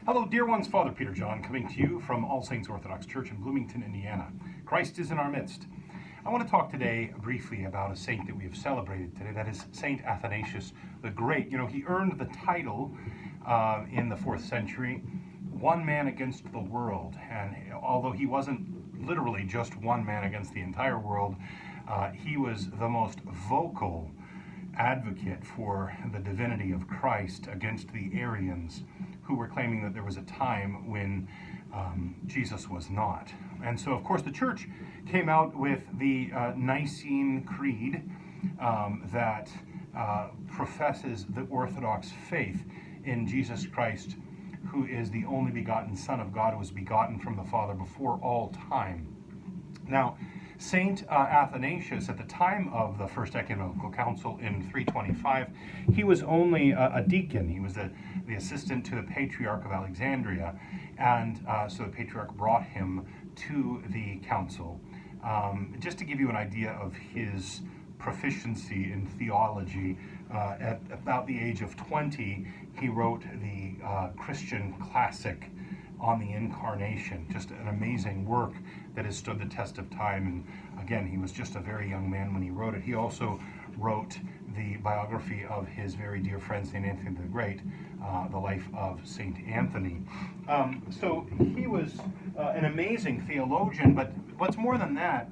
Hello, dear ones. Father Peter John coming to you from All Saints Orthodox Church in Bloomington, Indiana. Christ is in our midst. I want to talk today briefly about a saint that we have celebrated today. That is Saint Athanasius the Great. You know, he earned the title in the 4th century, one man against the world. And although he wasn't literally just one man against the entire world, he was the most vocal advocate for the divinity of Christ against the Arians, who were claiming that there was a time when Jesus was not. And so, of course, the church came out with the Nicene Creed that professes the Orthodox faith in Jesus Christ, who is the only begotten Son of God, who was begotten from the Father before all time. Now, Saint Athanasius, at the time of the First Ecumenical Council in 325, he was only a deacon. He was the assistant to the Patriarch of Alexandria, and so the Patriarch brought him to the council. Just to give you an idea of his proficiency in theology, at about the age of 20, he wrote the Christian classic on the Incarnation, just an amazing work that has stood the test of time. And again, he was just a very young man when he wrote it. He also wrote the biography of his very dear friend, St. Anthony the Great, the life of St. Anthony. So he was an amazing theologian, but what's more than that,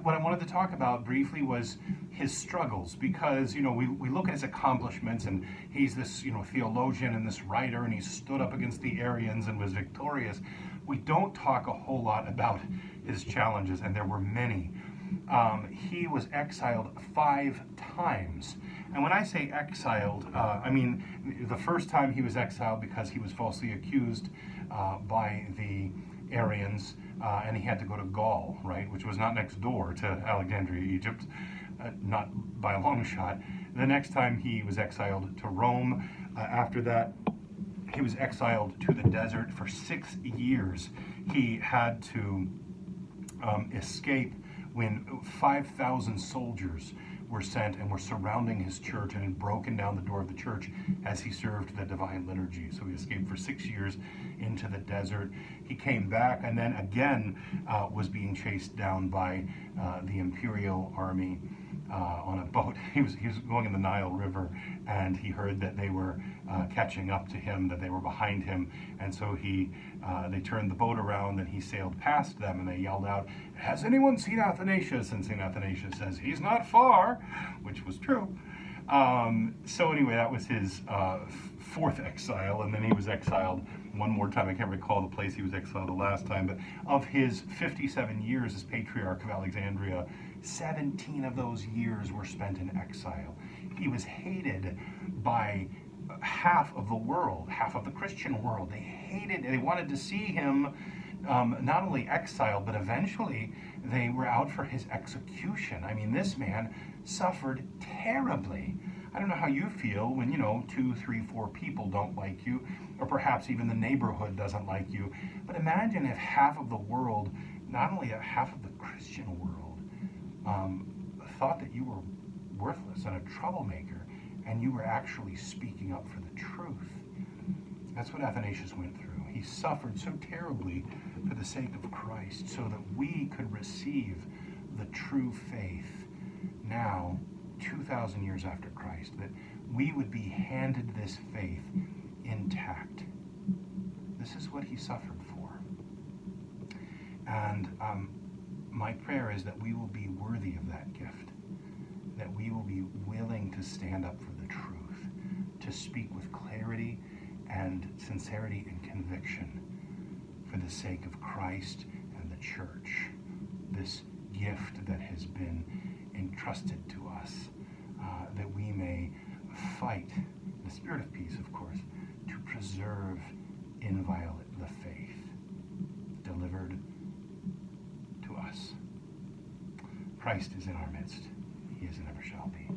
what I wanted to talk about briefly was his struggles, because, you know, we look at his accomplishments, and he's this, you know, theologian and this writer, and he stood up against the Arians and was victorious. We don't talk a whole lot about his challenges, and there were many. He was exiled 5 times. And when I say exiled, I mean the first time he was exiled because he was falsely accused by the Arians, and he had to go to Gaul, right, which was not next door to Alexandria, Egypt, not by a long shot. The next time he was exiled to Rome. After that, he was exiled to the desert for 6 years. He had to escape when 5,000 soldiers were sent and were surrounding his church and had broken down the door of the church as he served the divine liturgy. So he escaped for 6 years into the desert. He came back and then again was being chased down by the imperial army on a boat. He was going in the Nile River, and he heard that they were catching up to him, that they were behind him, and so they turned the boat around, and he sailed past them, and they yelled out, "Has anyone seen Athanasius?" And St. Athanasius says, "He's not far," which was true. So anyway, that was his 4th exile, and then he was exiled one more time. I can't recall the place he was exiled the last time, but of his 57 years as Patriarch of Alexandria, 17 of those years were spent in exile. He was hated by half of the world, half of the Christian world. They wanted to see him not only exiled, but eventually they were out for his execution. I mean, this man suffered terribly. I don't know how you feel when, 2, 3, 4 people don't like you, or perhaps even the neighborhood doesn't like you. But imagine if half of the world, not only half of the Christian world, thought that you were worthless and a troublemaker, and you were actually speaking up for the truth. That's what Athanasius went through. He suffered so terribly for the sake of Christ, so that we could receive the true faith now, 2,000 years after Christ, that we would be handed this faith intact. This is what he suffered for. And my prayer is that we will be worthy of that gift, that we will be willing to stand up for the truth, to speak with clarity and sincerity and conviction for the sake of Christ and the church, this gift that has been entrusted to us, that we may fight in the spirit of peace, of course, to preserve inviolate the faith delivered to us. Christ is in our midst. He is and ever shall be.